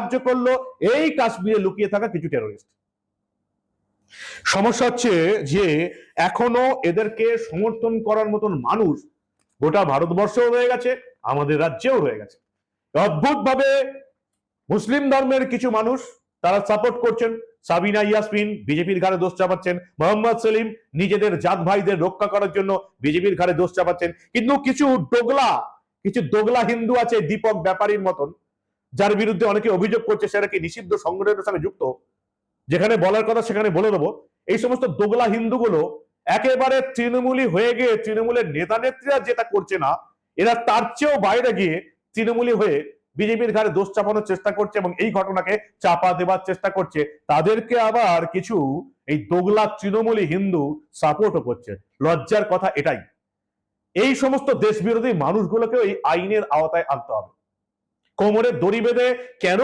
সাহায্য করলো এই কাশ্মীরে লুকিয়ে থাকা কিছু টেরোরিস্ট। সমস্যা হচ্ছে যে এখনো এদেরকে সমর্থন করার মতন মানুষ গোটা ভারতবর্ষেও রয়ে গেছে, আমাদের রাজ্যেও রয়ে গেছে। অদ্ভুত ভাবে মুসলিম ধর্মের কিছু মানুষ তারা সাপোর্ট করছেন, সাবিনা ইয়াসমিন বিজেপির ঘাড়ে দোষ চাপাচ্ছেন, মোহাম্মদ সেলিম নিজেদের জাত ভাইদের রক্ষা করার জন্য বিজেপির ঘাড়ে দোষ চাপাচ্ছেন। কিন্তু কিছু দোগলা হিন্দু আছে দীপক ব্যাপারীর মতন, যার বিরুদ্ধে অনেকে অভিযোগ করছে সেটা কি নিষিদ্ধ সংগঠনের সঙ্গে যুক্ত, যেখানে বলার কথা সেখানে বলে দেবো। এই সমস্ত দোগলা হিন্দুগুলো একেবারে তৃণমূলী হয়ে গিয়ে তৃণমূলের নেতা নেত্রীরা যেটা করছে না, এরা তার চেয়েও বাইরে গিয়ে তৃণমূলী হয়ে বিজেপির ঘাড়ে দোষ চাপানোর চেষ্টা করছে এবং এই ঘটনাকে চাপা দেওয়ার চেষ্টা করছে। তাদেরকে আবার কিছু এই দোগলা তৃণমূলী হিন্দু সাপোর্টও করছে। লজ্জার কথা এটাই। এই সমস্ত দেশ বিরোধী মানুষগুলোকে এই আইনের আওতায় আনতে হবে। কোমরে দড়ি বেঁধে কেন